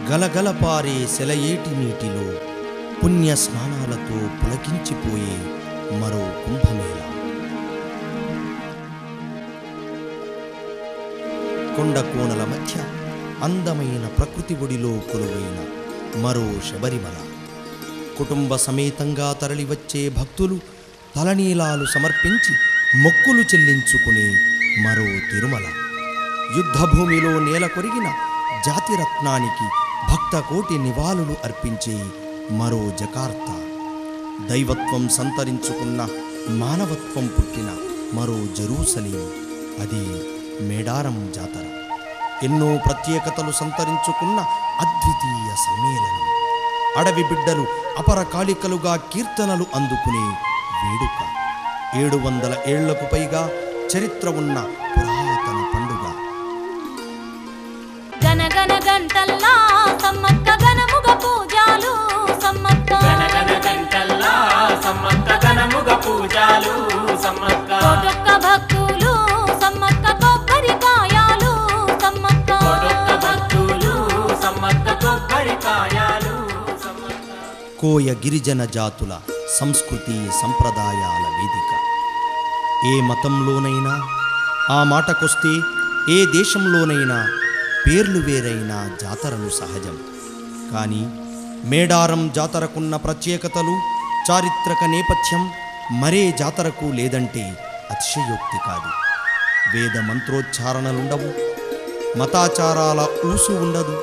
గలగలపారే సెలయేటి నీటిలో పుణ్య స్నానాలతో పులకించిపోయే మరో కుంభమేళ. కొండ కోణల మధ్య అందమైన ప్రకృతి ఒడిలో కొలువైన మరో శబరిమల. కుటుంబ సమేతంగా తరలివచ్చే భక్తులు తలనీలాలు సమర్పించి మొక్కులు చెల్లించుకునే మరో తిరుమల. యుద్ధభూమిలో నేల కొరిగిన జాతిరత్నానికి భక్తకోటి నివాళులు అర్పించే మరో జకార్తా. దైవత్వం సంతరించుకున్న మానవత్వం పుట్టిన మరో జెరూసలేం, అది మేడారం జాతర. ఎన్నో ప్రత్యేకతలు సంతరించుకున్న అద్వితీయ సమ్మేళనం. అడవి బిడ్డలు అపరకాళికలుగా కీర్తనలు అందుకునే వేడుక. 700 ఏళ్లకు పైగా చరిత్ర ఉన్న పురాతన పండుగ. గనగన గంటల్లా సమ్మక్క గనముగ పూజాలు, సమ్మక్క గనగన గంటల్లా సమ్మక్క గనముగ పూజాలు, సమ్మక్క కోటొక్క భక్తులు సమ్మక్క కొబ్బరికాయాలు, సమ్మక్క కోటొక్క భక్తులు సమ్మక్క కొబ్బరికాయాలు, సమ్మక్క. కోయ గిరిజన జాతుల సంస్కృతి సంప్రదాయాల వేదిక. ఏ మతంలోనైనా, ఆ మాటకొస్తే ఏ దేశంలోనైనా పేర్లు వేరైన జాతరలు సహజం. కానీ మేడారం జాతరకున్న ప్రత్యేకతలు, చారిత్రక నేపథ్యం మరే జాతరకు లేదంటే అతిశయోక్తి కాదు. వేద మంత్రోచ్చారణలుండవు, మతాచారాల ఊసు ఉండదు,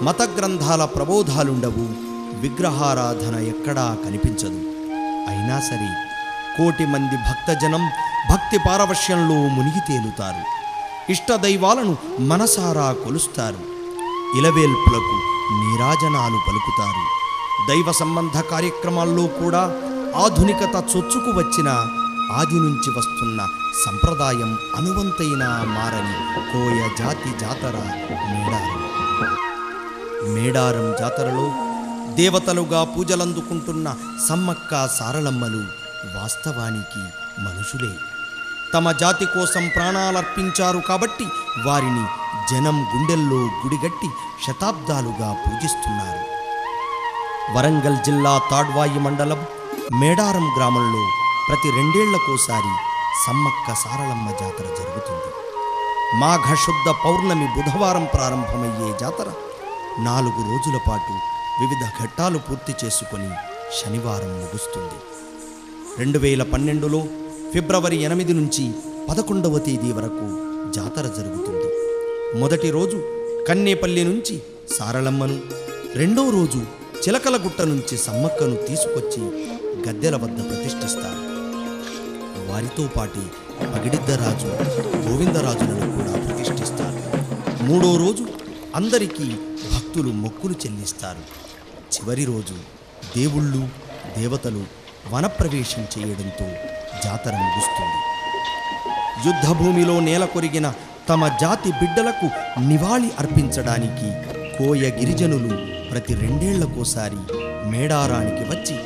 మత గ్రంథాల ప్రబోధాలుండవు, విగ్రహారాధన ఎక్కడా కనిపించదు. అయినా సరే కోటి మంది భక్తజనం భక్తి పారవశ్యంలో మునిగి తేలుతారు. ఇష్టదైవాలను మనసారా కొలుస్తారు. ఇలవేల్పులకు నీరాజనాలు పలుకుతారు. దైవ సంబంధ కార్యక్రమాల్లో కూడా ఆధునికత చొచ్చుకు వచ్చిన ఆది నుంచి వస్తున్న సంప్రదాయం అనువంతైనా మారని కోయ జాతి జాతర మేడారం. మేడారం జాతరలో దేవతలుగా పూజలందుకుంటున్న సమ్మక్క సారలమ్మలు వాస్తవానికి మనుషులే. తమ జాతి కోసం ప్రాణాలర్పించారు కాబట్టి వారిని జనం గుండెల్లో గుడిగట్టి శతాబ్దాలుగా పూజిస్తున్నారు. వరంగల్ జిల్లా తాడ్వాయి మండలం మేడారం గ్రామంలో ప్రతి 2 ఏళ్లకోసారి సమ్మక్క సారలమ్మ జాతర జరుగుతుంది. మాఘ శుద్ధ పౌర్ణమి బుధవారం ప్రారంభమయ్యే జాతర 4 రోజుల పాటు వివిధ ఘట్టాలు పూర్తి చేసుకొని శనివారం ముగుస్తుంది. 2012లో ఫిబ్రవరి 8 నుంచి 11వ తేదీ వరకు జాతర జరుగుతుంది. మొదటి రోజు కన్నేపల్లి నుంచి సారలమ్మను, రెండో రోజు చిలకలగుట్ట నుంచి సమ్మక్కను తీసుకొచ్చి గద్దెల వద్ద ప్రతిష్ఠిస్తారు. వారితో పాటి పగిడిద్దరాజు, గోవిందరాజులను కూడా ప్రతిష్ఠిస్తారు. మూడో రోజు అందరికీ భక్తులు మొక్కులు చెల్లిస్తారు. చివరి రోజు దేవుళ్ళు, దేవతలు వనప్రవేశం చేయడంతో జాతర ముగుస్తుంది. యుద్ధభూమిలో నేల కొరిగిన తమ జాతి బిడ్డలకు నివాళి అర్పించడానికి కోయ గిరిజనులు ప్రతి 2 ఏళ్లకోసారి మేడారానికి వచ్చి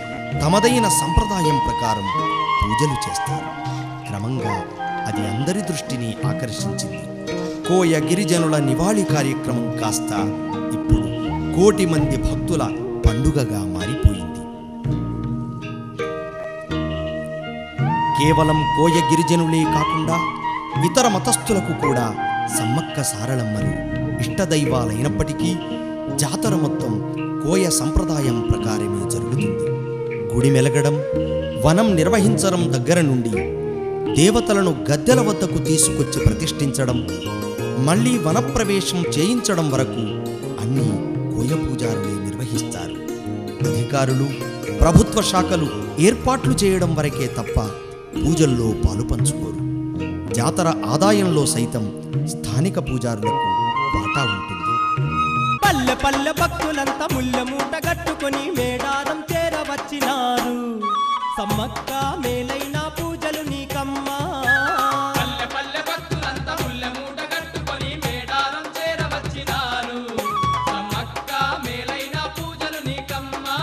తమదైన సంప్రదాయం ప్రకారం పూజలు చేస్తారు. క్రమంగా అది అందరి దృష్టిని ఆకర్షించింది. కోయ గిరిజనుల నివాళి కార్యక్రమం కాస్త ఇప్పుడు 1 కోటి మంది భక్తుల పండుగగా మారిపోయింది. కేవలం కోయ గిరిజనులే కాకుండా ఇతర మతస్థులకు కూడా సమ్మక్క సారలమ్మలు ఇష్టదైవాలైనప్పటికీ జాతర మొత్తం కోయ సంప్రదాయం ప్రకారమే జరుగుతుంది. గుడి మెలగడం, వనం నిర్వహించడం దగ్గర నుండి దేవతలను గద్దెల వద్దకు తీసుకొచ్చి ప్రతిష్ఠించడం, మళ్లీ వనప్రవేశం చేయించడం వరకు అన్నీ కోయ పూజారులే నిర్వహిస్తారు. అధికారులు, ప్రభుత్వ శాఖలు ఏర్పాట్లు చేయడం వరకే తప్ప పూజల్లో పాలు పంచుకోరు. జాతర ఆదాయంలో సైతం స్థానిక పూజారులకు వాటా ఉంటుంది. పల్లె పల్లె భక్తులంతా ముళ్ళ మూట గట్టుకొని మేడారం చేరవచ్చినారు. సమ్మక్క మేలైన పూజలు నీకమ్మా. పల్లె పల్లె భక్తులంతా ముళ్ళ మూట కట్టుకొని మేడారం చేరవచ్చినారు. సమ్మక్క మేలైన పూజలు నీకమ్మా.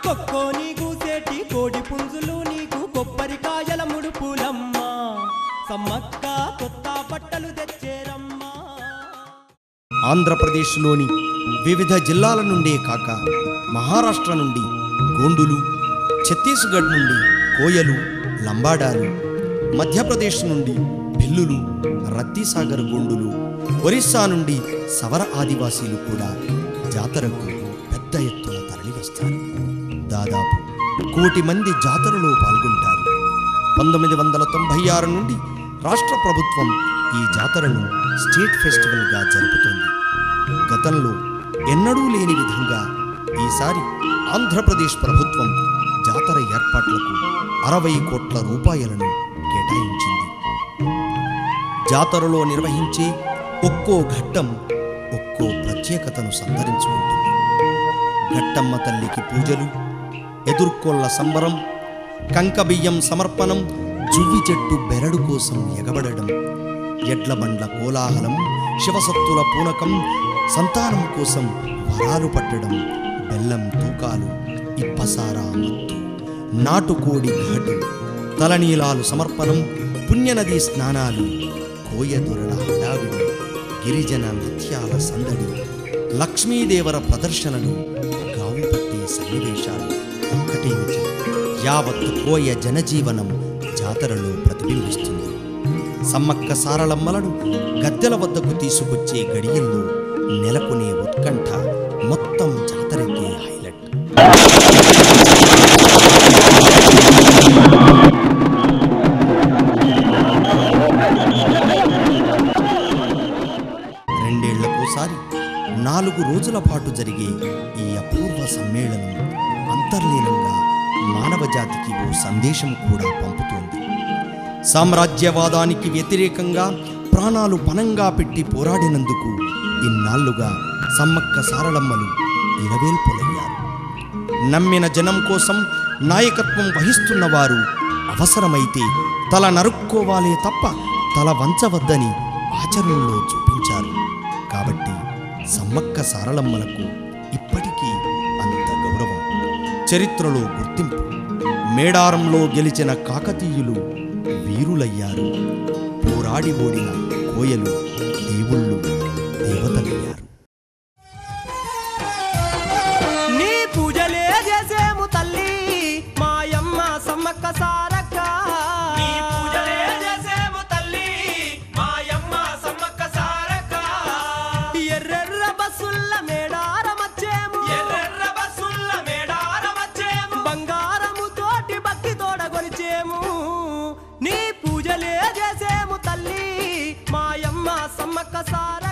కొక్కోని గూసేటి కోడి పుంజులు నీకు కొబ్బరికాయల ముడుపులమ్మా. సమ్మక్క కొత్త బట్ట గంటలు తెచ్చేరమ్మా. ఆంధ్రప్రదేశ్లోని వివిధ జిల్లాల నుండే కాక మహారాష్ట్ర నుండి గోండులు, ఛత్తీస్గఢ్ నుండి కోయలు, లంబాడాలు, మధ్యప్రదేశ్ నుండి భిల్లులు, రత్తిసాగర్ గోండులు, ఒరిస్సా నుండి సవర ఆదివాసీలు కూడా జాతరకు పెద్ద ఎత్తున తరలివస్తారు. దాదాపు 1 కోటి మంది జాతరలో పాల్గొంటారు. 1996 నుండి రాష్ట్ర ప్రభుత్వం ఈ జాతరను స్టేట్ ఫెస్టివల్గా జరుపుతోంది. గతంలో ఎన్నడూ లేని విధంగా ఈసారి ఆంధ్రప్రదేశ్ ప్రభుత్వం జాతర ఏర్పాట్లకు 60 కోట్ల రూపాయలను కేటాయించింది. జాతరలో నిర్వహించే ఒక్కో ఘట్టం ఒక్కో ప్రత్యేకతను సంతరించుకుంటుంది. ఘట్టమ్మ తల్లికి పూజలు, ఎదుర్కోళ్ల సంబరం, కంకబియ్యం సమర్పణం, జువ్వి చెట్టు బెరడు కోసం ఎగబడడం, ఎడ్లబండ్ల కోలాహలం, శివసత్తుల పూనకం, సంతానం కోసం వరాలు పట్టడం, బెల్లం తూకాలు, ఇప్పసారా మత్తు, నాటుకోడి ఘాటు, తలనీలాలు సమర్పణం, పుణ్యనది స్నానాలు, కోయదొరల హడావిడి, గిరిజన నృత్యాల సందడి, లక్ష్మీదేవర ప్రదర్శనలు, గావు పట్టే సన్నివేశాలు ఒక్కటేమిటి, యావత్ కోయ జనజీవనం జాతరలో ప్రతిబింబిస్తుంది. సమ్మక్క సారలమ్మలను గద్దెల వద్దకు తీసుకొచ్చే గడియల్లో నెలకొనే ఉత్కంఠ మొత్తం జాతరకే హైలైట్. రెండేళ్లకోసారి 4 రోజుల పాటు జరిగే ఈ అపూర్వ సమ్మేళనం అంతర్లీనంగా మానవ జాతికి ఓ సందేశం కూడా పంపుతోంది. సామ్రాజ్యవాదానికి వ్యతిరేకంగా ప్రాణాలు పణంగా పెట్టి పోరాడినందుకు ఇన్నాళ్లుగా సమ్మక్క సారలమ్మలు ఇలవేల్పులయ్యారు. నమ్మిన జనం కోసం నాయకత్వం వహిస్తున్నవారు అవసరమైతే తల నరుక్కోవాలే తప్ప తల వంచవద్దని ఆచరణలో చూపించారు. కాబట్టి సమ్మక్క సారలమ్మలకు ఇప్పటికీ అంత గౌరవం, చరిత్రలో గుర్తింపు. మేడారంలో గెలిచిన కాకతీయులు వీరులయ్యారు. పోరాడి ఓడిన కోయలు దేవుళ్ళు, దేవతలయ్యారు. నీ పూజలే చేసేము తల్లి మాయమ్మ సమ్మక్క సారక్క. నీ పూజలే చేసేము తల్లి మాయమ్మ సమ్మక్క సారక్క. ఎర్రెర్ర బస్సుల్ల మేడారమచ్చేము, ఎర్రెర్ర బస్సుల్ల మేడారమచ్చేము, బంగారము తోటి భక్తి తోడగొలిచేము. నీ పూజలే చేసేము తల్లి మాయమ్మ సమ్మక్క సారక్క.